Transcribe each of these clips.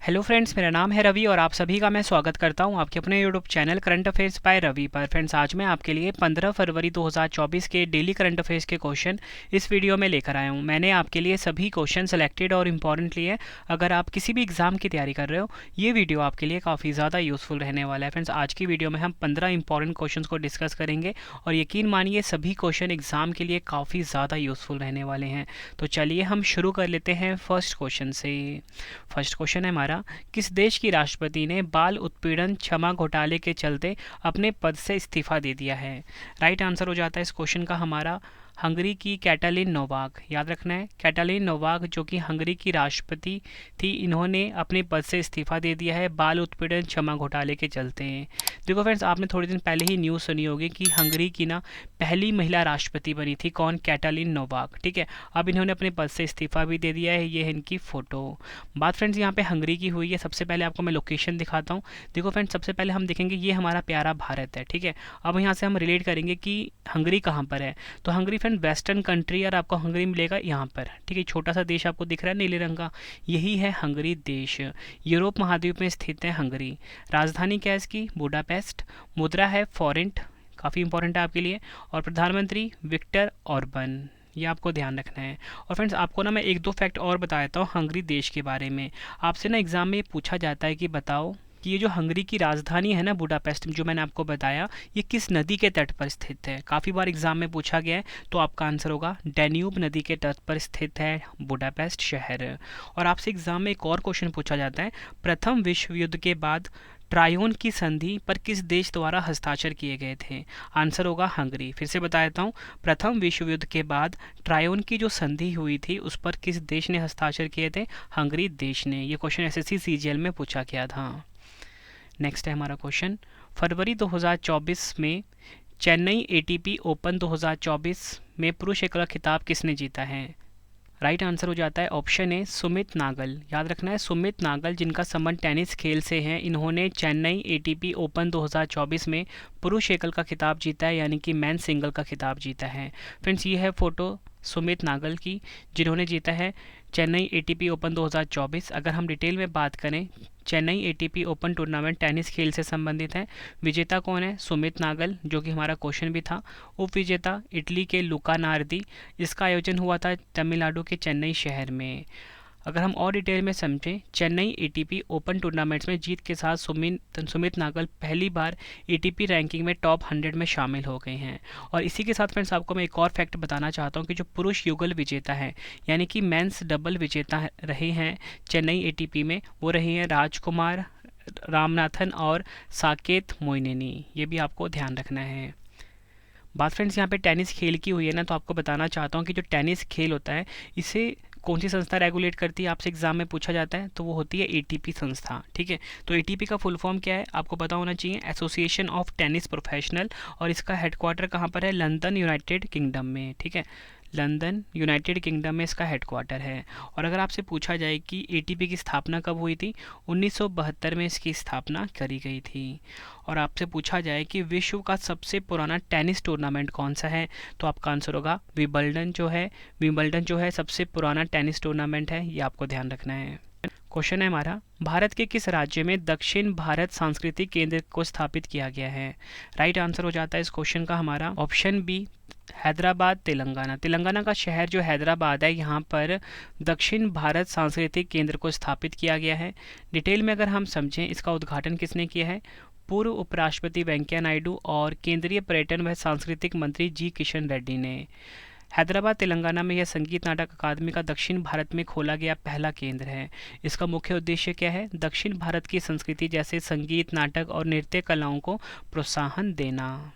Hello friends, मेरा नाम है रवि और आप सभी का मैं स्वागत करता हूं आपके अपने YouTube channel current affairs by Ravi पर। फ्रेंड्स, आज मैं आपके लिए 15 फरवरी 2024 के डेली करंट अफेयर्स के क्वेश्चन इस वीडियो में लेकर आया हूं। मैंने आपके लिए सभी क्वेश्चन सेलेक्टेड और इम्पॉर्टेंट लिए। अगर आप किसी भी एग्जाम की तैयारी कर रहे हो, ये वीडियो आपके लिए काफ़ी ज़्यादा यूज़फुल रहने वाला है। फ्रेंड्स, आज की वीडियो में हम 15 इंपॉर्टेंट क्वेश्चन को डिस्कस करेंगे और यकीन मानिए सभी क्वेश्चन एग्जाम के लिए काफ़ी ज़्यादा यूज़फुल रहने वाले हैं। तो चलिए हम शुरू कर लेते हैं फर्स्ट क्वेश्चन से। फर्स्ट क्वेश्चन है हमारा, किस देश की राष्ट्रपति ने बाल उत्पीड़न क्षमा घोटाले के चलते अपने पद से इस्तीफा दे दिया है? राइट आंसर हो जाता है इस क्वेश्चन का हमारा हंगरी की कैटालिन नोवाक। याद रखना है, कैटालिन नोवाक जो कि हंगरी की राष्ट्रपति थी, इन्होंने अपने पद से इस्तीफा दे दिया है बाल उत्पीड़न क्षमा घोटाले के चलते। देखो फ्रेंड्स, आपने थोड़े दिन पहले ही न्यूज़ सुनी होगी कि हंगरी की ना पहली महिला राष्ट्रपति बनी थी, कौन? Katalin Novak. ठीक है, अब इन्होंने अपने पद से इस्तीफा भी दे दिया है। ये है इनकी फ़ोटो। बात फ्रेंड्स यहाँ पे हंगरी की हुई है। सबसे पहले आपको मैं लोकेशन दिखाता हूँ। देखो फ्रेंड्स, सबसे पहले हम देखेंगे ये हमारा प्यारा भारत है। ठीक है, अब यहाँ से हम रिलेट करेंगे कि हंगरी कहाँ पर है। तो हंगरी फ्रेंड वेस्टर्न कंट्री, और आपको हंगरी मिलेगा यहाँ पर। ठीक है, छोटा सा देश आपको दिख रहा है नीले रंग का, यही है हंगरी देश। यूरोप महाद्वीप में स्थित है हंगरी। राजधानी क्या है इसकी? बुडापेस्ट। मुद्रा है फॉरेंट, काफ़ी इंपॉर्टेंट है आपके लिए। और प्रधानमंत्री विक्टर ऑर्बन, ये आपको ध्यान रखना है। और फ्रेंड्स, आपको ना मैं एक दो फैक्ट और बता देता हूँ हंगरी देश के बारे में। आपसे ना एग्जाम में ये पूछा जाता है कि बताओ कि ये जो हंगरी की राजधानी है ना बुडापेस्ट, जो मैंने आपको बताया, ये किस नदी के तट पर स्थित है? काफ़ी बार एग्जाम में पूछा गया है, तो आपका आंसर होगा डैन्यूब नदी के तट पर स्थित है बुडापेस्ट शहर। और आपसे एग्जाम में एक और क्वेश्चन पूछा जाता है, प्रथम विश्व युद्ध के बाद ट्रायोन की संधि पर किस देश द्वारा हस्ताक्षर किए गए थे? आंसर होगा हंगरी। फिर से बता देता हूँ, प्रथम विश्व युद्ध के बाद ट्रायोन की जो संधि हुई थी उस पर किस देश ने हस्ताक्षर किए थे? हंगरी देश ने। ये क्वेश्चन एसएससी सीजीएल में पूछा गया था। नेक्स्ट है हमारा क्वेश्चन, फरवरी 2024 में चेन्नई एटीपी ओपन 2024 में पुरुष एकल खिताब किसने जीता है? राइट आंसर हो जाता है ऑप्शन ए सुमित नागल। याद रखना है, सुमित नागल जिनका संबंध टेनिस खेल से है, इन्होंने चेन्नई एटीपी ओपन 2024 में पुरुष एकल का खिताब जीता है, यानी कि मैन सिंगल का खिताब जीता है। फ्रेंड्स, ये है फोटो सुमित नागल की, जिन्होंने जीता है चेन्नई एटीपी ओपन 2024। अगर हम डिटेल में बात करें, Chennai ATP open tournament tennis खेल से संबंधित है। विजेता कौन है? सुमित नागल, जो कि हमारा क्वेश्चन भी था। उप विजेता इटली के लुका नार्दी। इसका आयोजन हुआ था तमिलनाडु के चेन्नई शहर में। अगर हम और डिटेल में समझें, चेन्नई एटीपी ओपन टूर्नामेंट्स में जीत के साथ सुमित नागल पहली बार एटीपी रैंकिंग में टॉप 100 में शामिल हो गए हैं। और इसी के साथ फ्रेंड्स, आपको मैं एक और फैक्ट बताना चाहता हूँ कि जो पुरुष युगल विजेता है, यानी कि मेंस डबल विजेता रहे हैं चेन्नई एटीपी में, वो रहे हैं राजकुमार रामनाथन और साकेत मोइनेनी। ये भी आपको ध्यान रखना है। बात फ्रेंड्स यहाँ पे टेनिस खेल की हुई है ना, तो आपको बताना चाहता हूँ कि जो टेनिस खेल होता है, इसे कौन सी संस्था रेगुलेट करती है? आपसे एग्जाम में पूछा जाता है, तो वो होती है एटीपी संस्था। ठीक है, तो एटीपी का फुल फॉर्म क्या है आपको पता होना चाहिए, एसोसिएशन ऑफ टेनिस प्रोफेशनल। और इसका हेडक्वार्टर कहाँ पर है? लंदन, यूनाइटेड किंगडम में। ठीक है, लंदन यूनाइटेड किंगडम में इसका हेडक्वार्टर है। और अगर आपसे पूछा जाए कि एटीपी की स्थापना कब हुई थी, 1972 में इसकी स्थापना करी गई थी। और आपसे पूछा जाए कि विश्व का सबसे पुराना टेनिस टूर्नामेंट कौन सा है, तो आपका आंसर होगा विंबलडन। विंबलडन जो है सबसे पुराना टेनिस टूर्नामेंट है, ये आपको ध्यान रखना है। क्वेश्चन है हमारा, भारत के किस राज्य में दक्षिण भारत सांस्कृतिक केंद्र को स्थापित किया गया है? राइट आंसर हो जाता है इस क्वेश्चन का हमारा ऑप्शन बी हैदराबाद, तेलंगाना। तेलंगाना का शहर जो हैदराबाद है, यहाँ पर दक्षिण भारत सांस्कृतिक केंद्र को स्थापित किया गया है। डिटेल में अगर हम समझें, इसका उद्घाटन किसने किया है? पूर्व उपराष्ट्रपति वेंकैया नायडू और केंद्रीय पर्यटन व सांस्कृतिक मंत्री जी किशन रेड्डी ने। हैदराबाद तेलंगाना में यह संगीत नाटक अकादमी का दक्षिण भारत में खोला गया पहला केंद्र है। इसका मुख्य उद्देश्य क्या है? दक्षिण भारत की संस्कृति जैसे संगीत, नाटक और नृत्य कलाओं को प्रोत्साहन देना।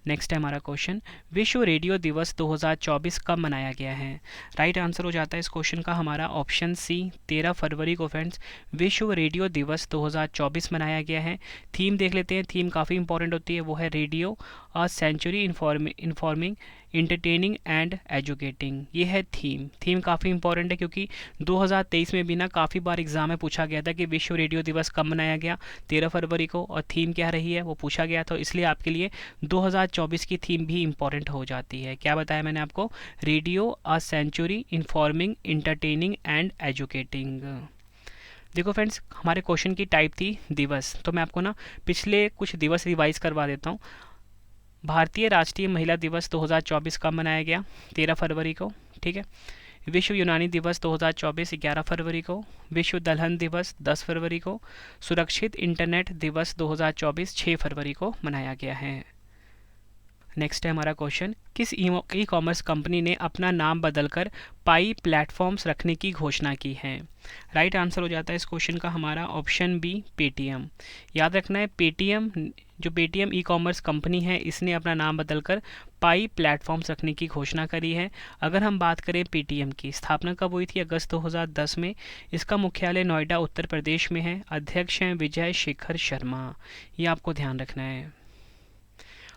नेक्स्ट है हमारा क्वेश्चन, विश्व रेडियो दिवस 2024 कब मनाया गया है? राइट आंसर हो जाता है इस क्वेश्चन का हमारा ऑप्शन सी 13 फरवरी को फ्रेंड्स विश्व रेडियो दिवस 2024 मनाया गया है। थीम देख लेते हैं, थीम काफ़ी इंपॉर्टेंट होती है, वो है radio a century informing entertaining and educating. ये है थीम काफ़ी इंपॉर्टेंट है, क्योंकि 2023 में भी ना काफ़ी बार एग्जाम में पूछा गया था कि विश्व रेडियो दिवस कब मनाया गया, 13 फरवरी को, और थीम क्या रही है वो पूछा गया था। इसलिए आपके लिए 2024 की थीम भी इंपॉर्टेंट हो जाती है। क्या बताया मैंने आपको? Radio a century informing entertaining and educating. देखो फ्रेंड्स, हमारे क्वेश्चन की टाइप थी दिवस, तो मैं आपको ना पिछले कुछ दिवस रिवाइज करवा देता हूँ। भारतीय राष्ट्रीय महिला दिवस 2024 कब मनाया गया? 13 फरवरी को। ठीक है। विश्व यूनानी दिवस 2024 11 फरवरी को। विश्व दलहन दिवस 10 फरवरी को। सुरक्षित इंटरनेट दिवस 2024 6 फरवरी को मनाया गया है। नेक्स्ट है हमारा क्वेश्चन, किस ई कॉमर्स कंपनी ने अपना नाम बदलकर पाई प्लेटफॉर्म्स रखने की घोषणा की है? राइट आंसर हो जाता है इस क्वेश्चन का हमारा ऑप्शन बी, पेटीएम। याद रखना है, पेटीएम, जो पेटीएम ई कॉमर्स कंपनी है, इसने अपना नाम बदलकर पाई प्लेटफॉर्म्स रखने की घोषणा करी है। अगर हम बात करें पेटीएम की, स्थापना कब हुई थी? अगस्त 2010 में। इसका मुख्यालय नोएडा उत्तर प्रदेश में है। अध्यक्ष हैं विजय शेखर शर्मा। ये आपको ध्यान रखना है।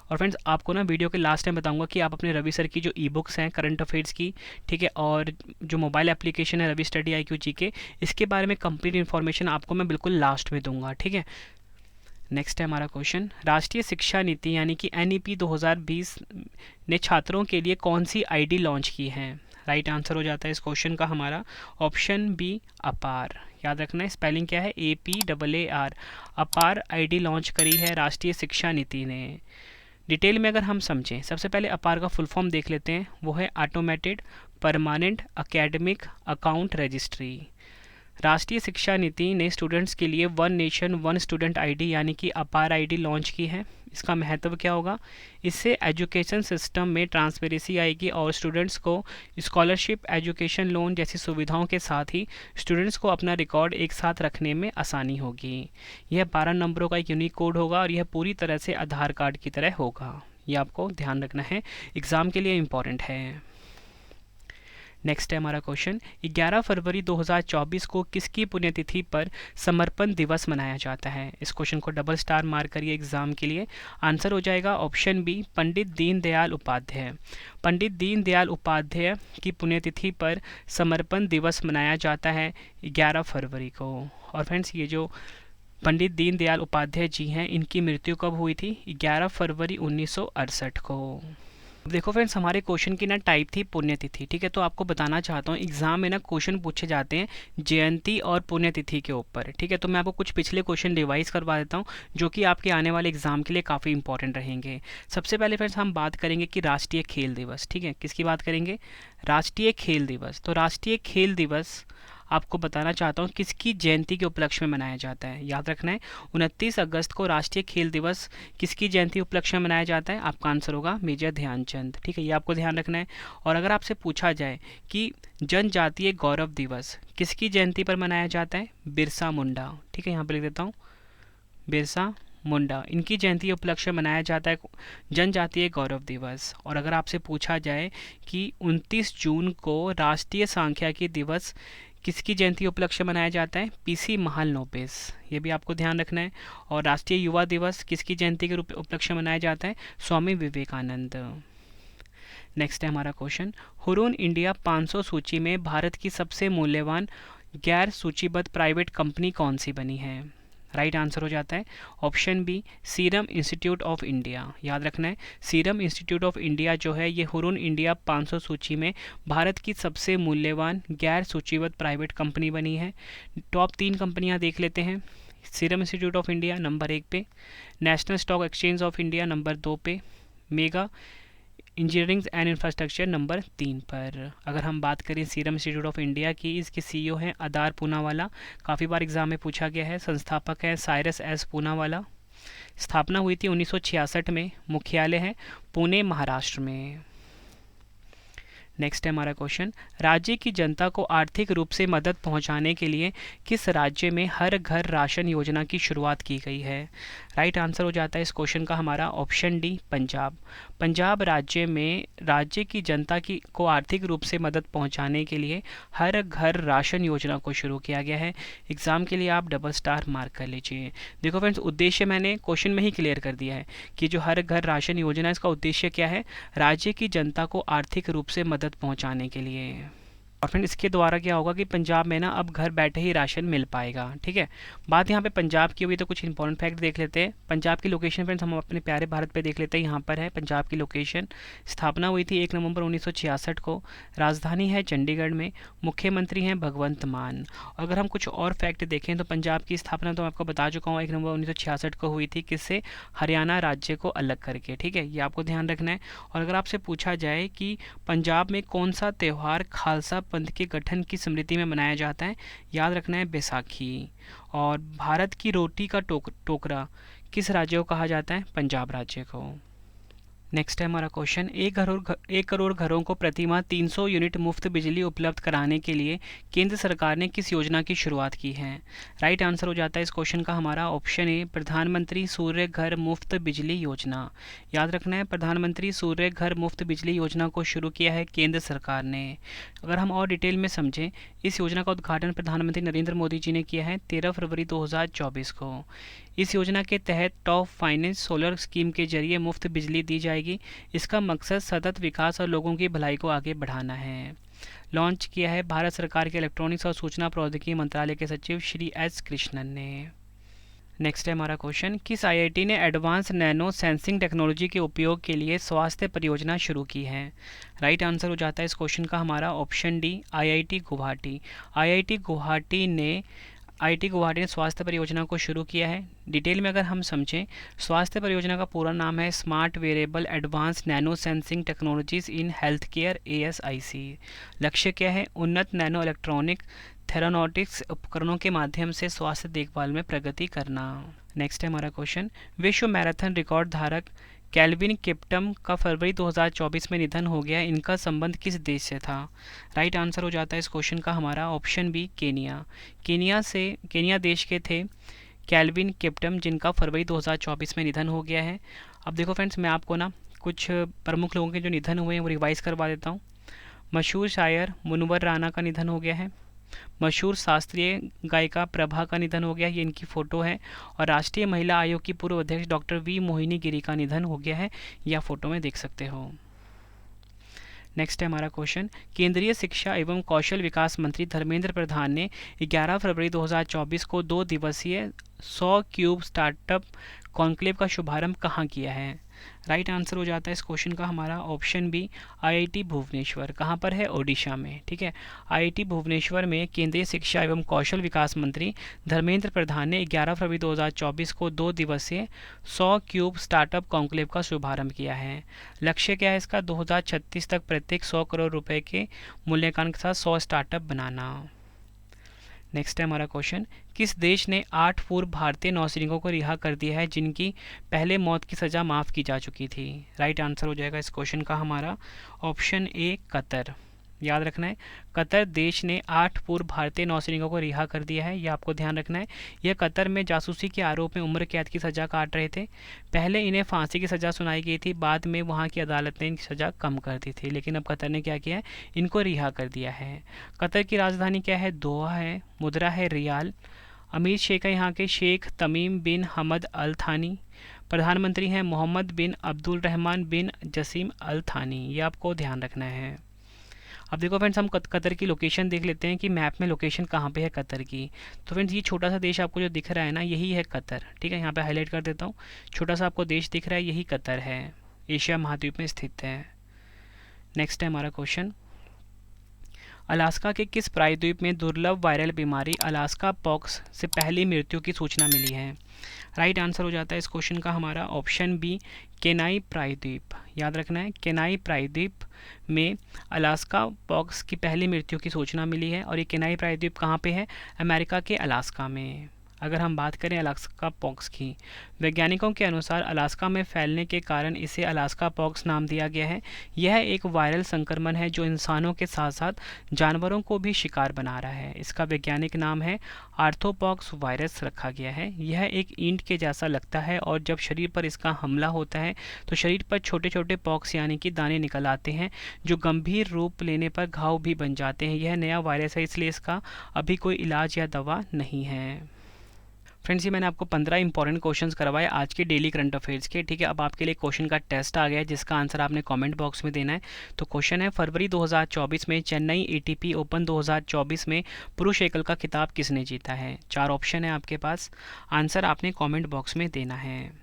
और फ्रेंड्स, आपको ना वीडियो के लास्ट टाइम बताऊंगा कि आप अपने रवि सर की जो ई बुक्स हैं करंट अफेयर्स की, ठीक है, और जो मोबाइल एप्लीकेशन है रवि स्टडी IQ GK, इसके बारे में कंप्लीट इन्फॉर्मेशन आपको मैं बिल्कुल लास्ट में दूंगा। ठीक है। नेक्स्ट है हमारा क्वेश्चन, राष्ट्रीय शिक्षा नीति यानी कि NEP 2020 ने छात्रों के लिए कौन सी ID लॉन्च की है? राइट आंसर हो जाता है इस क्वेश्चन का हमारा ऑप्शन बी, अपार। याद रखना है, स्पेलिंग क्या है? APAAR। अपार ID लॉन्च करी है राष्ट्रीय शिक्षा नीति ने। डिटेल में अगर हम समझें, सबसे पहले अपार का फुल फॉर्म देख लेते हैं। वो है automated permanent academic account registry. राष्ट्रीय शिक्षा नीति ने स्टूडेंट्स के लिए one nation one student ID यानी कि अपार ID लॉन्च की है। इसका महत्व क्या होगा? इससे एजुकेशन सिस्टम में ट्रांसपेरेंसी आएगी और स्टूडेंट्स को स्कॉलरशिप, एजुकेशन लोन जैसी सुविधाओं के साथ ही स्टूडेंट्स को अपना रिकॉर्ड एक साथ रखने में आसानी होगी। यह 12 नंबरों का एक यूनिक कोड होगा और यह पूरी तरह से आधार कार्ड की तरह होगा। यह आपको ध्यान रखना है, एग्ज़ाम के लिए इम्पॉर्टेंट है। नेक्स्ट है हमारा क्वेश्चन, 11 फरवरी 2024 को किसकी पुण्यतिथि पर समर्पण दिवस मनाया जाता है? इस क्वेश्चन को डबल स्टार मार्क करिए एग्जाम के लिए। आंसर हो जाएगा ऑप्शन बी, पंडित दीनदयाल उपाध्याय। पंडित दीनदयाल उपाध्याय की पुण्यतिथि पर समर्पण दिवस मनाया जाता है 11 फरवरी को। और फ्रेंड्स, ये जो पंडित दीनदयाल उपाध्याय जी हैं, इनकी मृत्यु कब हुई थी? 11 फरवरी 1968 को। देखो फ्रेंड्स, हमारे क्वेश्चन की ना टाइप थी पुण्यतिथि। ठीक है, तो आपको बताना चाहता हूँ, एग्जाम में ना क्वेश्चन पूछे जाते हैं जयंती और पुण्यतिथि के ऊपर। ठीक है, तो मैं आपको कुछ पिछले क्वेश्चन रिवाइज करवा देता हूँ जो कि आपके आने वाले एग्जाम के लिए काफ़ी इंपॉर्टेंट रहेंगे। सबसे पहले फ्रेंड्स हम बात करेंगे कि राष्ट्रीय खेल दिवस। ठीक है, किसकी बात करेंगे? राष्ट्रीय खेल दिवस। तो राष्ट्रीय खेल दिवस आपको बताना चाहता हूँ किसकी जयंती के उपलक्ष्य में मनाया जाता है। याद रखना है, 29 अगस्त को राष्ट्रीय खेल दिवस किसकी जयंती उपलक्ष्य में मनाया जाता है? आपका आंसर होगा मेजर ध्यानचंद। ठीक है, ये आपको ध्यान रखना है। और अगर आपसे पूछा जाए कि जनजातीय गौरव दिवस किसकी जयंती पर मनाया जाता है? बिरसा मुंडा। ठीक है, यहाँ पर लिख देता हूँ, बिरसा मुंडा, इनकी जयंती उपलक्ष्य में मनाया जाता है जनजातीय गौरव दिवस। और अगर आपसे पूछा जाए कि 29 जून को राष्ट्रीय सांख्यिकी दिवस किसकी जयंती उपलक्ष्य मनाया जाता है? PC महालनोबिस। ये भी आपको ध्यान रखना है। और राष्ट्रीय युवा दिवस किसकी जयंती के उपलक्ष्य मनाया जाता है? स्वामी विवेकानंद। नेक्स्ट है हमारा क्वेश्चन, हुरून इंडिया 500 सूची में भारत की सबसे मूल्यवान गैर सूचीबद्ध प्राइवेट कंपनी कौन सी बनी है? राइट आंसर हो जाता है option B, serum institute of India. याद रखना है, सीरम इंस्टीट्यूट ऑफ इंडिया जो है ये हुरून इंडिया 500 सूची में भारत की सबसे मूल्यवान गैर सूचीबद्ध प्राइवेट कंपनी बनी है। टॉप 3 कंपनियां देख लेते हैं। Serum institute of India number 1 पे, national stock exchange of India number 2 पे, mega engineering and infrastructure number 3 पर। अगर हम बात करें सीरम इंस्टीट्यूट ऑफ इंडिया की, इसके CEO हैं अदार पूनावाला। काफ़ी बार एग्जाम में पूछा गया है। संस्थापक है साइरस एस पूनावाला। स्थापना हुई थी 1966 में। मुख्यालय है पुणे, महाराष्ट्र में। नेक्स्ट है हमारा क्वेश्चन, राज्य की जनता को आर्थिक रूप से मदद पहुंचाने के लिए किस राज्य में हर घर राशन योजना की शुरुआत की गई है? राइट आंसर हो जाता है इस क्वेश्चन का हमारा ऑप्शन डी, पंजाब। पंजाब राज्य में राज्य की जनता को आर्थिक रूप से मदद पहुंचाने के लिए हर घर राशन योजना को शुरू किया गया है। एग्जाम के लिए आप डबल स्टार मार्क कर लीजिए। देखो फ्रेंड्स, उद्देश्य मैंने क्वेश्चन में ही क्लियर कर दिया है कि जो हर घर राशन योजना, इसका उद्देश्य क्या है? राज्य की जनता को आर्थिक रूप से मदद पहुंचाने के लिए। और फिर इसके द्वारा क्या होगा कि पंजाब में ना अब घर बैठे ही राशन मिल पाएगा। ठीक है, बात यहाँ पे पंजाब की हुई तो कुछ इंपॉर्टेंट फैक्ट देख लेते हैं। पंजाब की लोकेशन फ्रेंड्स हम अपने प्यारे भारत पे देख लेते हैं। यहाँ पर है पंजाब की लोकेशन। स्थापना हुई थी 1 नवंबर 1966 को। राजधानी है चंडीगढ़ में। मुख्यमंत्री हैं भगवंत मान। अगर हम कुछ और फैक्ट देखें तो पंजाब की स्थापना तो मैं आपको बता चुका हूँ 1 नवंबर 1966 को हुई थी। किससे? हरियाणा राज्य को अलग करके। ठीक है, ये आपको ध्यान रखना है। और अगर आपसे पूछा जाए कि पंजाब में कौन सा त्यौहार खालसा पंथ के गठन की स्मृति में मनाया जाता है, याद रखना है बैसाखी। और भारत की रोटी का टोकरा किस राज्य को कहा जाता है? पंजाब राज्य को। नेक्स्ट है हमारा क्वेश्चन, 1 करोड़ घरों को प्रतिमाह 300 यूनिट मुफ्त बिजली उपलब्ध कराने के लिए केंद्र सरकार ने किस योजना की शुरुआत की है? राइट आंसर हो जाता है इस क्वेश्चन का हमारा ऑप्शन ए, प्रधानमंत्री सूर्य घर मुफ्त बिजली योजना। याद रखना है, प्रधानमंत्री सूर्य घर मुफ्त बिजली योजना को शुरू किया है केंद्र सरकार ने। अगर हम और डिटेल में समझें, इस योजना का उद्घाटन प्रधानमंत्री नरेंद्र मोदी जी ने किया है 13 फरवरी 2024 को। इस योजना के तहत टॉप फाइनेंस सोलर स्कीम के जरिए मुफ्त बिजली दी जाएगी। इसका मकसद सतत विकास और लोगों की भलाई को आगे बढ़ाना है। लॉन्च किया है भारत सरकार के इलेक्ट्रॉनिक्स और सूचना प्रौद्योगिकी मंत्रालय के सचिव श्री एस कृष्णन ने। नेक्स्ट है हमारा क्वेश्चन, किस आईआईटी ने एडवांस नैनो सेंसिंग टेक्नोलॉजी के उपयोग के लिए स्वास्थ्य परियोजना शुरू की है? राइट आंसर हो जाता है इस क्वेश्चन का हमारा option D, IIT Guwahati. IIT Guwahati ने स्वास्थ्य परियोजना को शुरू किया है। डिटेल में अगर हम समझें, स्वास्थ्य परियोजना का पूरा नाम है smart wearable advance nano sensing technologies in health care, ASIC। लक्ष्य क्या है? उन्नत नैनो इलेक्ट्रॉनिक थेरानॉटिक्स उपकरणों के माध्यम से स्वास्थ्य देखभाल में प्रगति करना। नेक्स्ट है हमारा क्वेश्चन, विश्व मैराथन रिकॉर्ड धारक कैल्विन किप्टम का फरवरी 2024 में निधन हो गया। इनका संबंध किस देश से था? राइट आंसर हो जाता है इस क्वेश्चन का हमारा ऑप्शन बी, केनिया। केनिया देश के थे कैल्विन किप्टम, जिनका फरवरी 2024 में निधन हो गया है। अब देखो फ्रेंड्स, मैं आपको ना कुछ प्रमुख लोगों के जो निधन हुए हैं वो रिवाइज करवा देता हूँ। मशहूर शायर मुनव्वर राना का निधन हो गया है। मशहूर शास्त्रीय गायिका प्रभा का निधन हो गया, ये इनकी फ़ोटो है। और राष्ट्रीय महिला आयोग की पूर्व अध्यक्ष डॉक्टर वी मोहिनी गिरी का निधन हो गया है, यह फ़ोटो में देख सकते हो। नेक्स्ट है हमारा क्वेश्चन, केंद्रीय शिक्षा एवं कौशल विकास मंत्री धर्मेंद्र प्रधान ने 11 फरवरी 2024 को 2 दिवसीय 100 क्यूब स्टार्टअप कॉन्क्लेव का शुभारंभ कहाँ किया है? राइट आंसर हो जाता है इस क्वेश्चन का हमारा ऑप्शन बी, आईआईटी भुवनेश्वर। कहाँ पर है? ओडिशा में। ठीक है, आईआईटी भुवनेश्वर में केंद्रीय शिक्षा एवं कौशल विकास मंत्री धर्मेंद्र प्रधान ने 11 फरवरी 2024 को 2 दिवसीय 100 क्यूब स्टार्टअप कॉन्क्लेव का शुभारंभ किया है। लक्ष्य क्या है इसका? 2036 तक प्रत्येक 100 करोड़ रुपए के मूल्यांकन के साथ 100 स्टार्टअप बनाना। नेक्स्ट है हमारा क्वेश्चन, किस देश ने 8 पूर्व भारतीय नौसैनिकों को रिहा कर दिया है जिनकी पहले मौत की सज़ा माफ़ की जा चुकी थी? राइट आंसर हो जाएगा इस क्वेश्चन का हमारा ऑप्शन ए, कतर। याद रखना है, कतर देश ने 8 पूर्व भारतीय नौसैनिकों को रिहा कर दिया है, ये आपको ध्यान रखना है। यह कतर में जासूसी के आरोप में उम्र कैद की सज़ा काट रहे थे। पहले इन्हें फांसी की सज़ा सुनाई गई थी, बाद में वहाँ की अदालत ने इनकी सज़ा कम कर दी थी, लेकिन अब कतर ने क्या किया है? इनको रिहा कर दिया है। कतर की राजधानी क्या है? दोहा है। मुद्रा है रियाल। अमीर शेख है यहाँ के शेख तमीम बिन हमद अल थानी। प्रधानमंत्री हैं मोहम्मद बिन अब्दुल रहमान बिन जसीम अल थानी, ये आपको ध्यान रखना है। अब देखो फ्रेंड्स, हम कतर की लोकेशन देख लेते हैं कि मैप में लोकेशन कहाँ पे है कतर की। तो फ्रेंड्स, ये छोटा सा देश आपको जो दिख रहा है ना, यही है कतर। ठीक है, यहाँ पे हाईलाइट कर देता हूँ। छोटा सा आपको देश दिख रहा है, यही कतर है, एशिया महाद्वीप में स्थित है। नेक्स्ट है हमारा क्वेश्चन, अलास्का के किस प्रायद्वीप में दुर्लभ वायरल बीमारी अलास्का पॉक्स से पहली मृत्यु की सूचना मिली है? राइट आंसर हो जाता है इस क्वेश्चन का हमारा ऑप्शन बी, केनाई प्रायद्वीप। याद रखना है, केनाई प्रायद्वीप में अलास्का पॉक्स की पहली मृत्यु की सूचना मिली है। और ये केनाई प्रायद्वीप कहाँ पे है? अमेरिका के अलास्का में। अगर हम बात करें अलास्का पॉक्स की, वैज्ञानिकों के अनुसार अलास्का में फैलने के कारण इसे अलास्का पॉक्स नाम दिया गया है। यह एक वायरल संक्रमण है जो इंसानों के साथ साथ जानवरों को भी शिकार बना रहा है। इसका वैज्ञानिक नाम है आर्थ्रोपॉक्स वायरस रखा गया है। यह एक ईंट के जैसा लगता है और जब शरीर पर इसका हमला होता है तो शरीर पर छोटे छोटे पॉक्स यानी कि दाने निकल आते हैं, जो गंभीर रूप लेने पर घाव भी बन जाते हैं। यह नया वायरस है, इसलिए इसका अभी कोई इलाज या दवा नहीं है। फ्रेंड्स, ये मैंने आपको 15 इंपॉर्टेंट क्वेश्चंस करवाए आज के डेली करंट अफेयर्स के। ठीक है, अब आपके लिए क्वेश्चन का टेस्ट आ गया है जिसका आंसर आपने कमेंट बॉक्स में देना है। तो क्वेश्चन है, फरवरी 2024 में चेन्नई एटीपी ओपन 2024 में पुरुष एकल का खिताब किसने जीता है? 4 ऑप्शन है आपके पास, आंसर आपने कॉमेंट बॉक्स में देना है।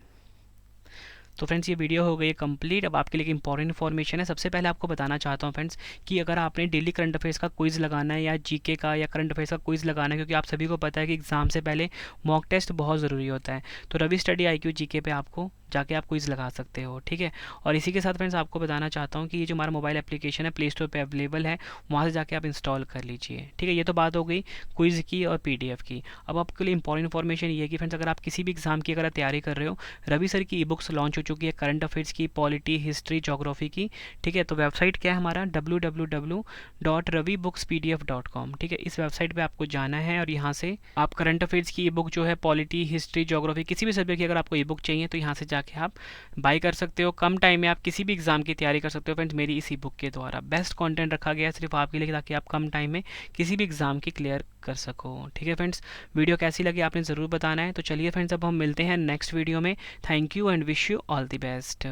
तो फ्रेंड्स, ये वीडियो हो गई कंप्लीट। अब आपके लिए एक इंपॉर्टेंट इन्फॉर्मेशन है। सबसे पहले आपको बताना चाहता हूँ फ्रेंड्स कि अगर आपने डेली करंट अफेयर्स का क्विज़ लगाना है या जीके का या करंट अफेयर्स का क्विज़ लगाना है, क्योंकि आप सभी को पता है कि एग्जाम से पहले मॉक टेस्ट बहुत ज़रूरी होता है, तो रवि स्टडी IQ जीके पे आपको जाके आप क्विज़ लगा सकते हो। ठीक है, और इसी के साथ फ्रेंड्स आपको बताना चाहता हूँ कि ये जो हमारा मोबाइल एप्लीकेशन है प्ले स्टोर पे अवेलेबल है, वहाँ से जाके आप इंस्टॉल कर लीजिए। ठीक है, ये तो बात हो गई क्विज़ की और PDF की। अब आपके लिए इंपॉर्टेंट इन्फॉर्मेशन ये है कि फ्रेंड्स, अगर आप किसी भी एग्जाम की अगर तैयारी कर रहे हो, रवि सर की ई-बुक्स लॉन्च हो चुकी है करंट अफेयर्स की, पॉलिटी, हिस्ट्री, ज्योग्राफी की। ठीक है, तो वेबसाइट क्या है हमारा www.ravibookspdf.com। ठीक है, इस वेबसाइट पे आपको जाना है और यहाँ से आप करंट अफेयर्स की ई बुक जो है पॉलिटी, हिस्ट्री, ज्योग्राफी, किसी भी सब्जेक्ट की अगर आपको ई बुक चाहिए तो यहाँ से जाके आप बाई कर सकते हो। कम टाइम में आप किसी भी एग्जाम की तैयारी कर सकते हो फ्रेंड्स। मेरी इसी बुक के द्वारा बेस्ट कंटेंट रखा गया है सिर्फ आपके लिए, ताकि आप कम टाइम में किसी भी एग्जाम की क्लियर कर सको। ठीक है फ्रेंड्स, वीडियो कैसी लगी आपने ज़रूर बताना है। तो चलिए फ्रेंड्स, अब हम मिलते हैं नेक्स्ट वीडियो में। Thank you and wish you all the best.